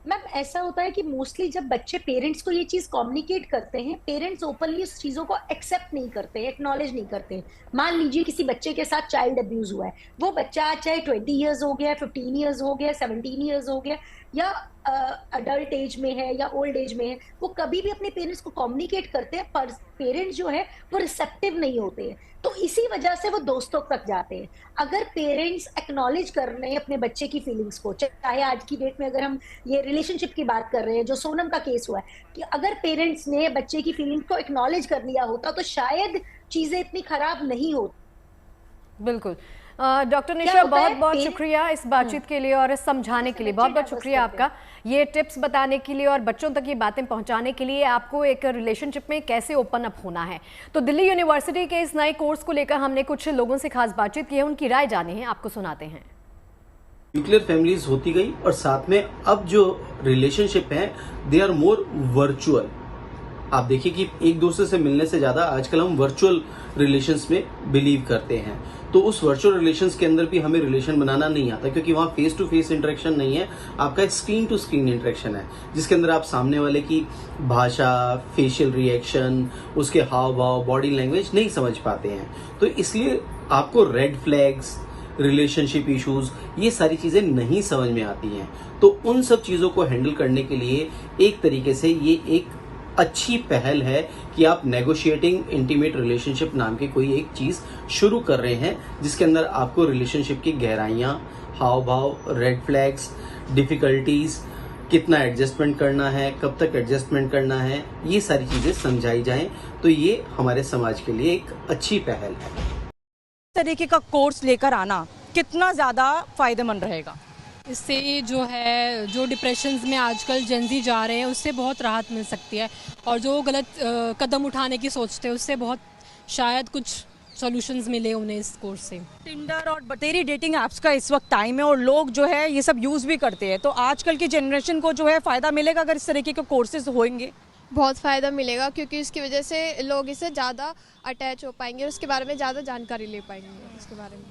मैम ऐसा होता है कि मोस्टली जब बच्चे पेरेंट्स को ये चीज कम्युनिकेट करते हैं, पेरेंट्स ओपनली इस चीजों को एक्सेप्ट नहीं करते, एक्नॉलेज नहीं करते। मान लीजिए किसी बच्चे के साथ चाइल्ड अब्यूज हुआ है, वो बच्चा चाहे 20 ईयर्स हो गया, 15 ईयर्स हो गया, 17 ईयर्स हो गया, या अडल्ट एज में है या ओल्ड एज में है, वो कभी भी अपने पेरेंट्स को कम्युनिकेट करते हैं, पर पेरेंट्स जो है वो रिसेप्टिव नहीं होते हैं, तो इसी वजह से वो दोस्तों तक जाते हैं। अगर पेरेंट्स एक्नॉलेज कर रहे हैं अपने बच्चे की फीलिंग्स को, चाहे आज की डेट में अगर हम ये रिलेशनशिप की बात कर रहे हैं, जो सोनम का केस हुआ है, कि अगर पेरेंट्स ने बच्चे की फीलिंग्स को एक्नॉलेज कर लिया होता तो शायद चीजें इतनी खराब नहीं होती। बिल्कुल। डॉक्टर निशा, बहुत बहुत शुक्रिया इस बातचीत के लिए और इस समझाने के लिए। बहुत बहुत शुक्रिया आपका, ये टिप्स बताने के लिए और बच्चों तक ये बातें पहुंचाने के लिए, आपको एक रिलेशनशिप में कैसे ओपन अप होना है। तो दिल्ली यूनिवर्सिटी के इस नए कोर्स को लेकर हमने कुछ लोगों से खास बातचीत की है, उनकी राय जानी है, आपको सुनाते हैं। न्यूक्लियर फैमिलीज होती गई और साथ में अब जो रिलेशनशिप है दे आर मोर वर्चुअल। आप देखिए कि एक दूसरे से मिलने से ज्यादा आजकल हम वर्चुअल रिलेशंस में बिलीव करते हैं। तो उस वर्चुअल रिलेशंस के अंदर भी हमें रिलेशन बनाना नहीं आता, क्योंकि वहां फेस टू फेस इंटरेक्शन नहीं है, आपका स्क्रीन टू स्क्रीन इंटरेक्शन है, जिसके अंदर आप सामने वाले की भाषा, फेशियल रिएक्शन, उसके हाव भाव, बॉडी लैंग्वेज नहीं समझ पाते हैं। तो इसलिए आपको रेड फ्लैग्स, रिलेशनशिप इश्यूज, ये सारी चीजें नहीं समझ में आती हैं। तो उन सब चीजों को हैंडल करने के लिए एक तरीके से ये एक अच्छी पहल है कि आप नेगोशिएटिंग इंटीमेट रिलेशनशिप नाम की कोई एक चीज शुरू कर रहे हैं, जिसके अंदर आपको रिलेशनशिप की गहराइयां, हाव भाव, रेड फ्लैग्स, डिफिकल्टीज, कितना एडजस्टमेंट करना है, कब तक एडजस्टमेंट करना है, ये सारी चीजें समझाई जाएं। तो ये हमारे समाज के लिए एक अच्छी पहल है। इस तरीके का कोर्स लेकर आना कितना ज्यादा फायदेमंद रहेगा? इससे जो है, जो डिप्रेशंस में आजकल जेंजी जा रहे हैं, उससे बहुत राहत मिल सकती है, और जो गलत कदम उठाने की सोचते हैं उससे बहुत शायद कुछ सॉल्यूशंस मिले उन्हें इस कोर्स से। टिंडर और बतेरी डेटिंग ऐप्स का इस वक्त टाइम है और लोग जो है ये सब यूज़ भी करते हैं, तो आजकल की जनरेशन को जो है फ़ायदा मिलेगा अगर इस तरीके के कोर्सेज होंगे? बहुत फ़ायदा मिलेगा, क्योंकि उसकी वजह से लोग इससे ज़्यादा अटैच हो पाएंगे और उसके बारे में ज़्यादा जानकारी ले पाएंगे उसके बारे में।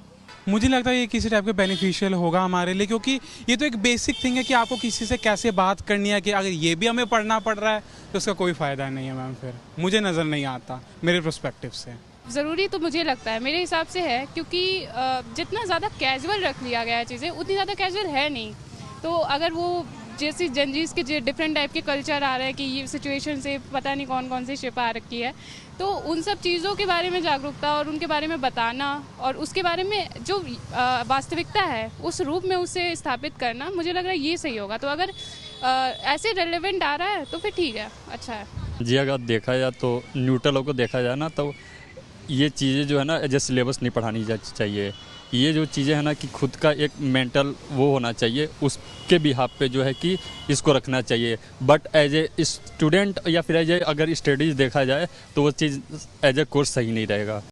मुझे लगता है ये किसी टाइप का बेनिफिशियल होगा हमारे लिए, क्योंकि ये तो एक बेसिक थिंग है कि आपको किसी से कैसे बात करनी है, कि अगर ये भी हमें पढ़ना पड़ रहा है तो उसका कोई फ़ायदा नहीं है मैम। फिर मुझे नज़र नहीं आता मेरे पर्सपेक्टिव से। ज़रूरी तो मुझे लगता है, मेरे हिसाब से है, क्योंकि जितना ज़्यादा कैजुअल रख लिया गया है चीज़ें, उतनी ज़्यादा कैजुअल है नहीं। तो अगर वो जैसे जनजीज के डिफरेंट टाइप के कल्चर आ रहे हैं कि ये सिचुएशन से पता नहीं कौन कौन सी शिप आ रखी है, तो उन सब चीज़ों के बारे में जागरूकता और उनके बारे में बताना और उसके बारे में जो वास्तविकता है उस रूप में उसे स्थापित करना, मुझे लग रहा है ये सही होगा। तो अगर ऐसे रेलेवेंट आ रहा है तो फिर ठीक है, अच्छा है जी। अगर देखा जाए तो न्यूट्रल को देखा जाए ना, तो ये चीज़ें जो है ना एज ए सिलेबस नहीं पढ़ानी चाहिए। ये जो चीज़ें हैं ना कि खुद का एक मेंटल वो होना चाहिए, उसके बिहाफ पे जो है कि इसको रखना चाहिए। बट एज ए स्टूडेंट या फिर एज ए अगर स्टडीज देखा जाए तो वो चीज़ एज ए कोर्स सही नहीं रहेगा।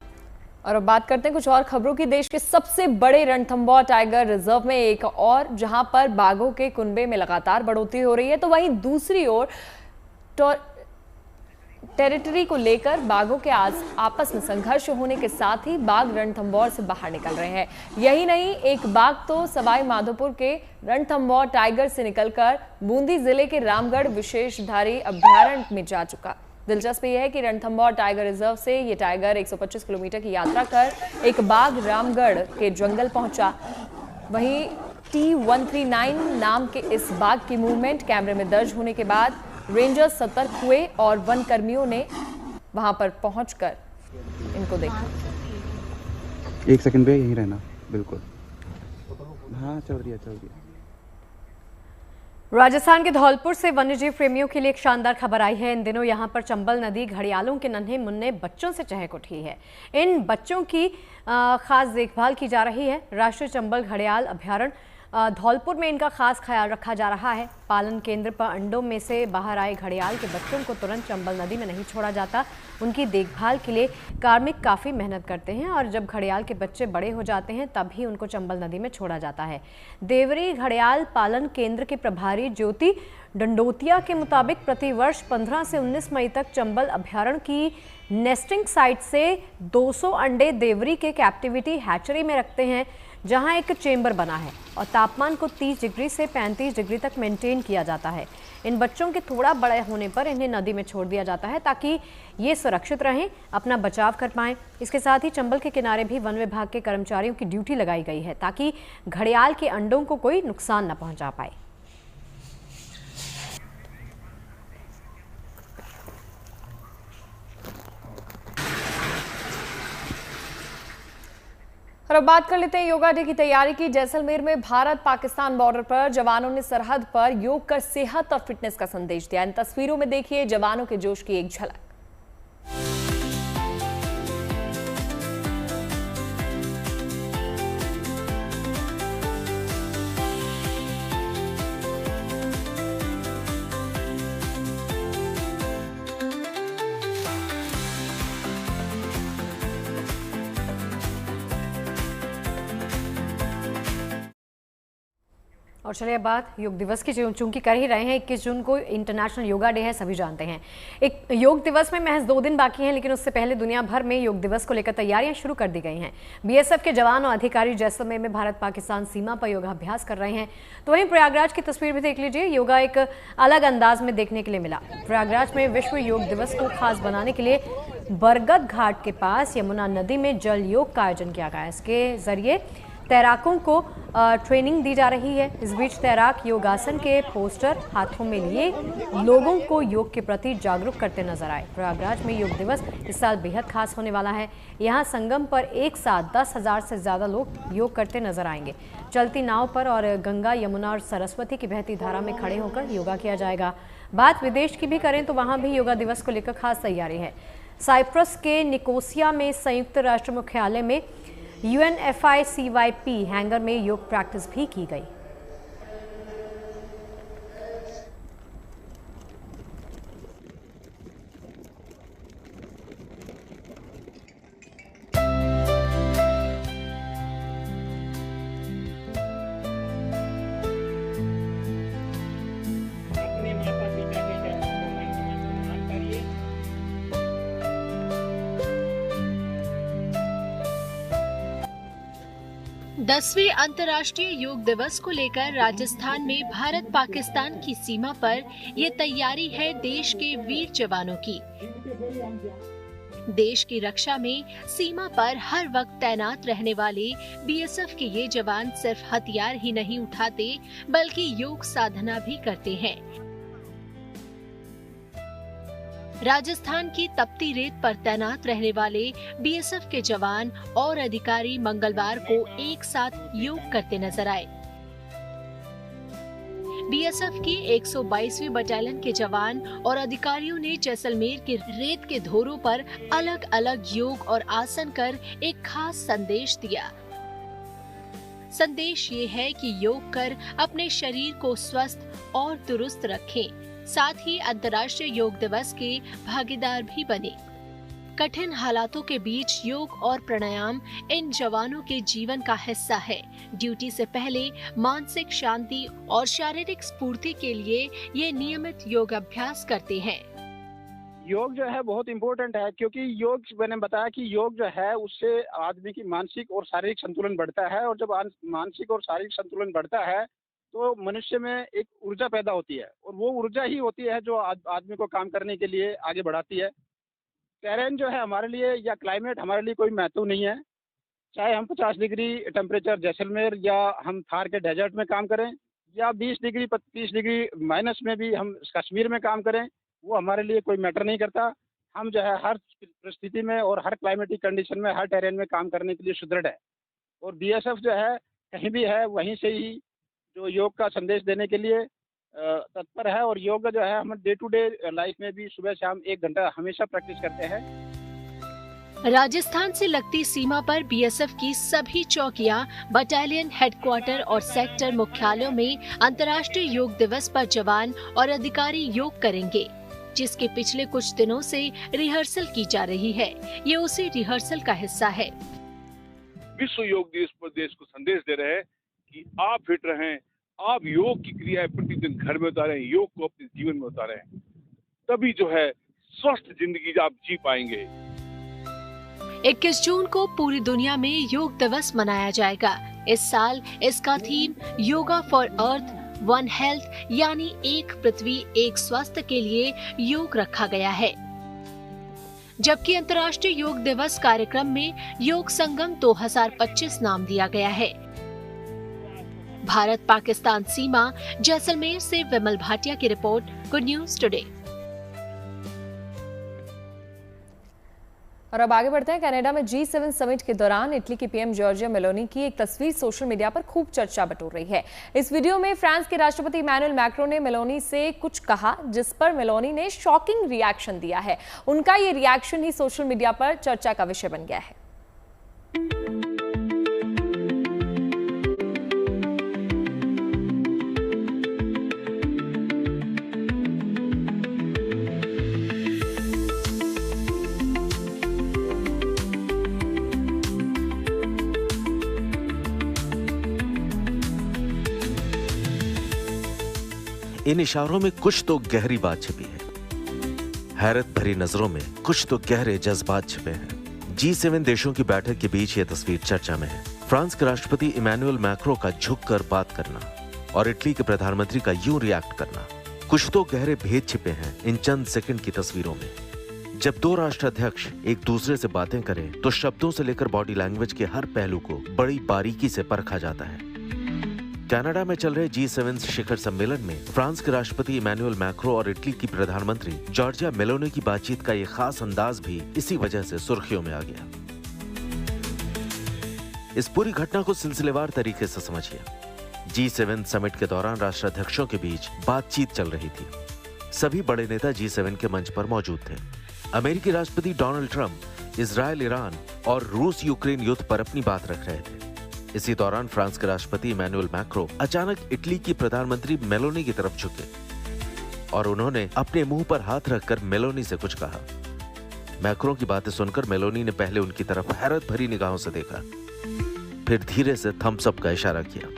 और अब बात करते हैं कुछ और खबरों की। देश के सबसे बड़े रणथंभौर टाइगर रिजर्व में एक और जहां पर बाघों के कुनबे में लगातार बढ़ोतरी हो रही है, तो वहीं दूसरी ओर टेरिटरी को लेकर बाघों के आपस में संघर्ष होने के साथ ही बाघ रणथंभौर से बाहर निकल रहे हैं। यही नहीं, एक बाघ तो सवाई माधोपुर के रणथंभौर टाइगर से निकलकर बूंदी जिले के रामगढ़ विशेषधारी अभ्यारण्य में जा चुका। दिलचस्प यह है कि रणथंभौर टाइगर रिजर्व से ये टाइगर 125 किलोमीटर की यात्रा कर एक बाघ रामगढ़ के जंगल पहुंचा। वहीं T139 नाम के इस बाघ की मूवमेंट कैमरे में दर्ज होने के बाद रेंजर्स सतर्क हुए और वन कर्मियों ने वहां पर पहुंचकर इनको देखा। एक सेकंड पे यहीं रहना, बिल्कुल। हाँ, चल रही है। राजस्थान के धौलपुर से वन्यजीव प्रेमियों के लिए एक शानदार खबर आई है। इन दिनों यहां पर चंबल नदी घड़ियालों के नन्हे मुन्ने बच्चों से चहक उठी है। इन बच्चों की खास देखभाल की जा रही है। राष्ट्रीय चंबल घड़ियाल अभ्यारण्य धौलपुर में इनका खास ख्याल रखा जा रहा है। पालन केंद्र पर अंडों में से बाहर आए घड़ियाल के बच्चों को तुरंत चंबल नदी में नहीं छोड़ा जाता। उनकी देखभाल के लिए कार्मिक काफ़ी मेहनत करते हैं और जब घड़ियाल के बच्चे बड़े हो जाते हैं तब ही उनको चंबल नदी में छोड़ा जाता है। देवरी घड़ियाल पालन केंद्र के प्रभारी ज्योति डंडोतिया के मुताबिक प्रतिवर्ष 15 से 19 मई तक चंबल अभ्यारण्य की नेस्टिंग साइट से 200 अंडे देवरी के कैप्टिविटी हैचरी में रखते हैं। जहां एक चेंबर बना है और तापमान को 30 डिग्री से 35 डिग्री तक मेंटेन किया जाता है। इन बच्चों के थोड़ा बड़े होने पर इन्हें नदी में छोड़ दिया जाता है ताकि ये सुरक्षित रहें, अपना बचाव कर पाएं। इसके साथ ही चंबल के किनारे भी वन विभाग के कर्मचारियों की ड्यूटी लगाई गई है ताकि घड़ियाल के अंडों को कोई नुकसान न पहुंचा पाए। और अब बात कर लेते हैं योगा डे की तैयारी की। जैसलमेर में भारत पाकिस्तान बॉर्डर पर जवानों ने सरहद पर योग कर सेहत और फिटनेस का संदेश दिया। इन तस्वीरों में देखिए जवानों के जोश की एक झलक। और चलिए अब बात योग दिवस की, चूंकि कर ही रहे हैं। 21 जून को इंटरनेशनल योगा डे है, सभी जानते हैं। एक योग दिवस में महज 2 दिन बाकी हैं, लेकिन उससे पहले दुनिया भर में योग दिवस को लेकर तैयारियां शुरू कर दी गई हैं। बीएसएफ के जवान और अधिकारी जैसलमेर में भारत पाकिस्तान सीमा पर योगाभ्यास कर रहे हैं। तो वहीं प्रयागराज की तस्वीर भी देख लीजिए। योगा एक अलग अंदाज में देखने के लिए मिला। प्रयागराज में विश्व योग दिवस को खास बनाने के लिए बरगद घाट के पास यमुना नदी में जल योग का आयोजन किया गया। इसके जरिए तैराकों को ट्रेनिंग दी जा रही है। इस बीच तैराक योगासन के पोस्टर हाथों में लिए लोगों को योग के प्रति जागरूक करते नजर आए। प्रयागराज में योग दिवस इस साल बेहद खास होने वाला है। यहाँ संगम पर एक साथ 10,000 से ज़्यादा लोग योग करते नजर आएंगे। चलती नाव पर और गंगा, यमुना और सरस्वती की बहती धारा में खड़े होकर योगा किया जाएगा। बात विदेश की भी करें तो वहाँ भी योगा दिवस को लेकर खास तैयारी है। साइप्रस के निकोसिया में संयुक्त राष्ट्र मुख्यालय में UNFICYP हैंगर में योग प्रैक्टिस भी की गई। अपने माता पिता के चरणों को सम्मान करिए। दसवीं अंतर्राष्ट्रीय योग दिवस को लेकर राजस्थान में भारत पाकिस्तान की सीमा पर ये तैयारी है देश के वीर जवानों की। देश की रक्षा में सीमा पर हर वक्त तैनात रहने वाले बीएसएफ के ये जवान सिर्फ हथियार ही नहीं उठाते बल्कि योग साधना भी करते हैं। राजस्थान की तपती रेत पर तैनात रहने वाले बीएसएफ के जवान और अधिकारी मंगलवार को एक साथ योग करते नजर आए। बीएसएफ की 122वीं बटालियन के जवान और अधिकारियों ने जैसलमेर के रेत के धोरों पर अलग अलग योग और आसन कर एक खास संदेश दिया। संदेश ये है कि योग कर अपने शरीर को स्वस्थ और दुरुस्त रखें, साथ ही अंतर्राष्ट्रीय योग दिवस के भागीदार भी बने। कठिन हालातों के बीच योग और प्राणायाम इन जवानों के जीवन का हिस्सा है। ड्यूटी से पहले मानसिक शांति और शारीरिक स्फूर्ति के लिए ये नियमित योग अभ्यास करते हैं। योग जो है बहुत इम्पोर्टेंट है, क्योंकि योग, मैंने बताया कि योग जो है उससे आदमी की मानसिक और शारीरिक संतुलन बढ़ता है, और जब मानसिक और शारीरिक संतुलन बढ़ता है तो मनुष्य में एक ऊर्जा पैदा होती है, और वो ऊर्जा ही होती है जो आदमी को काम करने के लिए आगे बढ़ाती है। टेरेन जो है हमारे लिए, या क्लाइमेट हमारे लिए कोई महत्व नहीं है। चाहे हम 50 डिग्री टेम्परेचर जैसलमेर या हम थार के डेजर्ट में काम करें, या 20 डिग्री 30 डिग्री माइनस में भी हम कश्मीर में काम करें, वो हमारे लिए कोई मैटर नहीं करता। हम जो है हर परिस्थिति में और हर क्लाइमेटिक कंडीशन में, हर टेरेन में काम करने के लिए सुदृढ़ है। और बीएसएफ जो है कहीं भी है वहीं से ही जो योग का संदेश देने के लिए तत्पर है। और योग जो है हम डे टू डे लाइफ में भी सुबह शाम 1 घंटा हमेशा प्रैक्टिस करते हैं। राजस्थान से लगती सीमा पर बीएसएफ की सभी चौकियां, बटालियन हेडक्वार्टर और सेक्टर मुख्यालयों में अंतर्राष्ट्रीय योग दिवस पर जवान और अधिकारी योग करेंगे, जिसके पिछले कुछ दिनों से रिहर्सल की जा रही है। ये उसी रिहर्सल का हिस्सा है। विश्व योग दिवस पर देश को संदेश दे रहे हैं कि आप फिट रहें, आप योग की क्रियाएं प्रतिदिन घर में उतारें, योग को अपने जीवन में उतारें, तभी जो है स्वस्थ जिंदगी आप जी पाएंगे। 21 जून को पूरी दुनिया में योग दिवस मनाया जाएगा, इस साल इसका theme yoga for earth one health यानी एक पृथ्वी एक स्वास्थ्य के लिए योग रखा गया है। जबकि अंतर्राष्ट्रीय योग दिवस कार्यक्रम में योग संगम 2025 नाम दिया गया है। भारत पाकिस्तान सीमा, जैसलमेर से विमल भाटिया की रिपोर्ट, गुड न्यूज टुडे। और अब आगे बढ़ते हैं। कनाडा में G7 समिट के दौरान इटली की पीएम जॉर्जिया मेलोनी की एक तस्वीर सोशल मीडिया पर खूब चर्चा बटोर रही है। इस वीडियो में फ्रांस के राष्ट्रपति इमैनुअल मैक्रो ने मेलोनी से कुछ कहा, जिस पर मेलोनी ने शॉकिंग रिएक्शन दिया है। उनका ये रिएक्शन ही सोशल मीडिया पर चर्चा का विषय बन गया है। इन इशारों में कुछ तो गहरी बात छिपी है। हैरत भरी नजरों में कुछ तो गहरे जज्बात छिपे हैं। G7 देशों की बैठक के बीच यह तस्वीर चर्चा में है। फ्रांस के राष्ट्रपति इमैनुअल मैक्रो का झुककर बात करना और इटली के प्रधानमंत्री का यूं रिएक्ट करना। कुछ तो गहरे भेद छिपे हैं इन चंद सेकंड की तस्वीरों में। जब दो राष्ट्राध्यक्ष एक दूसरे से बातें करें तो शब्दों से लेकर बॉडी लैंग्वेज के हर पहलू को बड़ी बारीकी से परखा जाता है। कनाडा में चल रहे G7 शिखर सम्मेलन में फ्रांस के राष्ट्रपति इमैनुअल मैक्रो और इटली की प्रधानमंत्री जॉर्जिया मेलोनी की बातचीत का ये खास अंदाज भी इसी वजह से सुर्खियों में आ गया। इस पूरी घटना को सिलसिलेवार तरीके से समझिए। G7 समिट के दौरान राष्ट्राध्यक्षों के बीच बातचीत चल रही थी। सभी बड़े नेता G7 के मंच पर मौजूद थे। अमेरिकी राष्ट्रपति डोनाल्ड ट्रंप इजरायल, ईरान और रूस यूक्रेन युद्ध पर अपनी बात रख रहे थे। इसी दौरान फ्रांस के राष्ट्रपति इमैनुअल मैक्रो अचानक इटली की प्रधानमंत्री मेलोनी की तरफ झुके और उन्होंने अपने मुंह पर हाथ रखकर मेलोनी से कुछ कहा। मैक्रो की बातें सुनकर मेलोनी ने पहले उनकी तरफ हैरत भरी निगाहों से देखा, फिर धीरे से थम्स अप का इशारा किया।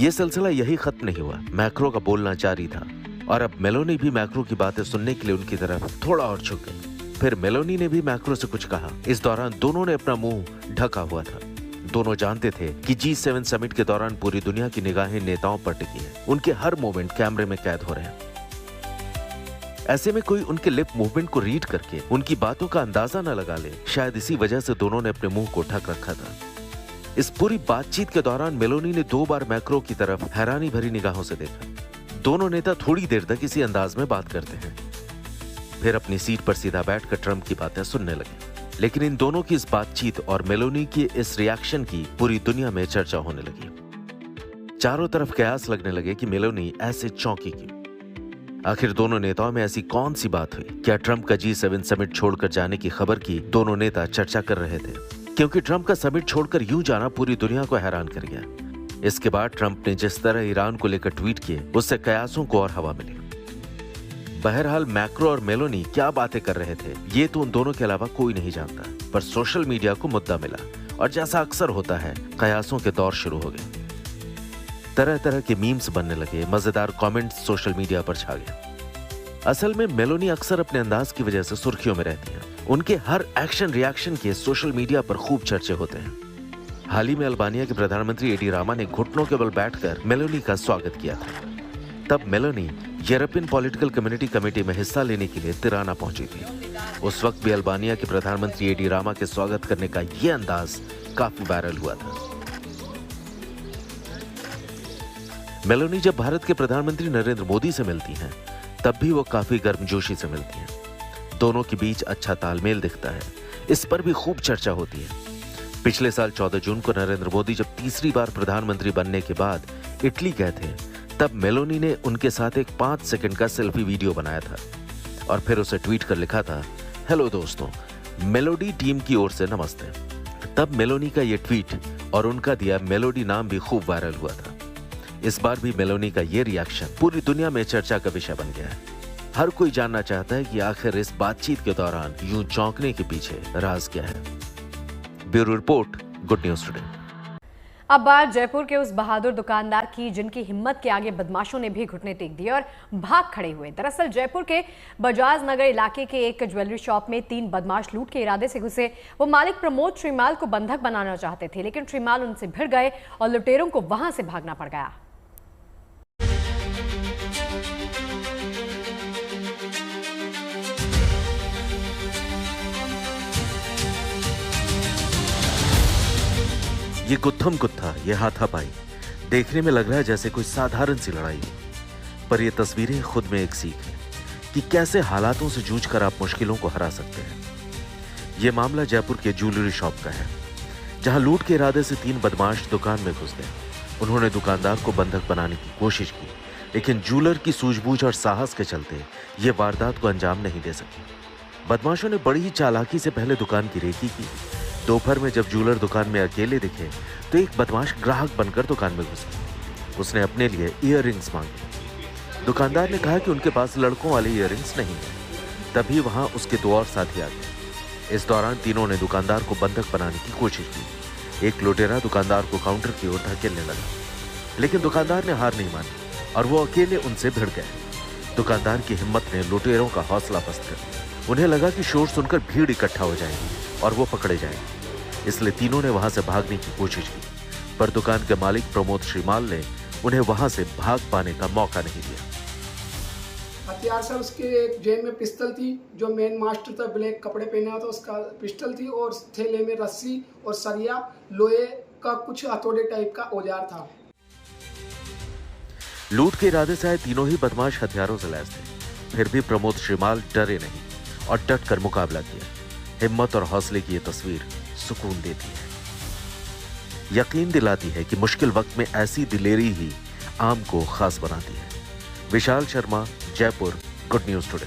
यह सिलसिला यही खत्म नहीं हुआ। मैक्रो का बोलना जारी था और अब मेलोनी भी मैक्रो की बातें सुनने के लिए उनकी तरफ थोड़ा और झुक गई। फिर मेलोनी ने भी मैक्रो से कुछ कहा। इस दौरान दोनों ने अपना मुंह ढका हुआ था। दोनों जानते थे कि G7 समिट के दौरान पूरी दुनिया की निगाहें नेताओं पर टिकी हैं। उनके हर मूवमेंट कैमरे में कैद हो रहे हैं। ऐसे में कोई उनके लिप मूवमेंट को रीड करके उनकी बातों का अंदाजा न लगा ले, शायद इसी वजह से दोनों ने अपने मुंह को ढक रखा था। इस पूरी बातचीत के दौरान मेलोनी ने 2 बार मैक्रो की तरफ हैरानी भरी निगाहों से देखा। दोनों नेता थोड़ी देर तक इसी अंदाज में बात करते हैं, फिर अपनी सीट पर सीधा बैठकर ट्रंप की बातें सुनने लगे। लेकिन इन दोनों की इस बातचीत और मेलोनी की इस रिएक्शन की पूरी दुनिया में चर्चा होने लगी। चारों तरफ कयास लगने लगे कि मेलोनी ऐसे चौंकी क्यों। आखिर दोनों नेताओं में ऐसी कौन सी बात हुई? क्या ट्रंप का G7 समिट छोड़कर जाने की खबर की दोनों नेता चर्चा कर रहे थे? क्योंकि ट्रंप का समिट छोड़कर यूं जाना पूरी दुनिया को हैरान कर गया। इसके बाद ट्रंप ने जिस तरह ईरान को लेकर ट्वीट किए, उससे कयासों को और हवा मिली। बहरहाल मैक्रो और मेलोनी क्या बातें कर रहे थे ये तो उन दोनों के अलावा कोई नहीं जानता, पर सोशल मीडिया को मुद्दा मिला और जैसा अक्सर होता है कयासों के दौर शुरू हो गए। तरह तरह के मीम्स बनने लगे, मजेदार कमेंट्स सोशल मीडिया पर छा गए। असल में मेलोनी अक्सर अपने अंदाज की वजह से सुर्खियों में रहती हैं। उनके हर एक्शन रिएक्शन के सोशल मीडिया पर खूब चर्चे होते हैं। हाल ही में अल्बानिया के प्रधानमंत्री एडी रामा ने घुटनों के बल बैठकर मेलोनी का स्वागत किया था। तब Meloni European political community committee में हिस्सा लेने के लिए तिराना पहुंची थी। उस वक्त भी अल्बानिया के प्रधानमंत्री एडी रामा के स्वागत करने का यह अंदाज काफी वायरल हुआ था। मेलोनी जब भारत के प्रधानमंत्री नरेंद्र मोदी से मिलती हैं, तब भी वो काफी गर्मजोशी से मिलती हैं। दोनों के बीच अच्छा तालमेल दिखता है, इस पर भी खूब चर्चा होती है। पिछले साल 14 जून को नरेंद्र मोदी जब तीसरी बार प्रधानमंत्री बनने के बाद इटली गए थे, तब मेलोनी ने उनके साथ एक 5 सेकंड का सेल्फी वीडियो बनाया था और फिर उसे ट्वीट कर लिखा था, हेलो दोस्तों, मेलोडी टीम की ओर से नमस्ते। तब मेलोनी का ये ट्वीट और उनका दिया मेलोडी नाम भी खूब वायरल हुआ था। इस बार भी मेलोनी का ये रिएक्शन पूरी दुनिया में चर्चा का विषय बन गया है। हर कोई जानना चाहता है कि आखिर इस बातचीत के दौरान यूं चौंकने के पीछे राज क्या है। Bureau report, good news today. अब बात जयपुर के उस बहादुर दुकानदार की जिनकी हिम्मत के आगे बदमाशों ने भी घुटने टेक दिए और भाग खड़े हुए। दरअसल जयपुर के बजाज नगर इलाके के एक ज्वेलरी शॉप में 3 बदमाश लूट के इरादे से घुसे। वो मालिक प्रमोद श्रीमाल को बंधक बनाना चाहते थे, लेकिन श्रीमाल उनसे भिड़ गए और लुटेरों को वहां से भागना पड़ गया। ये गुत्थम गुत्था, ये हाथापाई देखने में लग रहा है जैसे कोई साधारण सी लड़ाई हो, पर ये तस्वीरें खुद में एक सीख है कि कैसे हालातों से जूझकर आप मुश्किलों को हरा सकते हैं। ये मामला जयपुर के ज्वेलरी शॉप का है, जहां लूट के इरादे से 3 बदमाश दुकान में घुस गए। उन्होंने दुकानदार को बंधक बनाने की कोशिश की, लेकिन ज्वेलर की सूझबूझ और साहस के चलते ये वारदात को अंजाम नहीं दे सके। बदमाशों ने बड़ी ही चालाकी से पहले दुकान की रेकी की। दोपहर में जब ज्वेलर दुकान में अकेले दिखे तो एक बदमाश ग्राहक बनकर दुकान में घुसा। उसने अपने लिए ईयररिंग्स मांगे। दुकानदार ने कहा कि उनके पास लड़कों वाले ईयररिंग्स नहीं है। तभी वहां उसके 2 और साथी आ गए। इस दौरान तीनों ने दुकानदार को बंधक बनाने की कोशिश की। एक लुटेरा दुकानदार को काउंटर की ओर धकेलने लगा, लेकिन दुकानदार ने हार नहीं मानी और वो अकेले उनसे भिड़ गए। दुकानदार की हिम्मत ने लुटेरों का हौसला पस्त कर दिया। उन्हें लगा कि शोर सुनकर भीड़ इकट्ठा हो जाएगी और वो पकड़े जाएंगे, इसलिए तीनों ने वहां से भागने की कोशिश की, पर दुकान के मालिक प्रमोद श्रीमाल ने उन्हें वहां से भाग पाने का मौका नहीं दिया। हथियार से उसके एक जेब में पिस्टल थी, जो मेन मास्टर था, ब्लैक कपड़े पहने हुआ था, उसका पिस्टल थी और थैले में रस्सी और सरिया, लोहे का कुछ हथौड़े टाइप का औजार था। लूट के इरादे से आए तीनों ही बदमाश हथियारों से लैस थे, फिर भी प्रमोद श्रीमाल डरे नहीं और डट कर मुकाबला किया। हिम्मत और हौसले की ये तस्वीर सुकून देती है, यकीन दिलाती है कि मुश्किल वक्त में ऐसी दिलेरी ही आम को खास बनाती है। Vishal Sharma, Jaipur, good news today.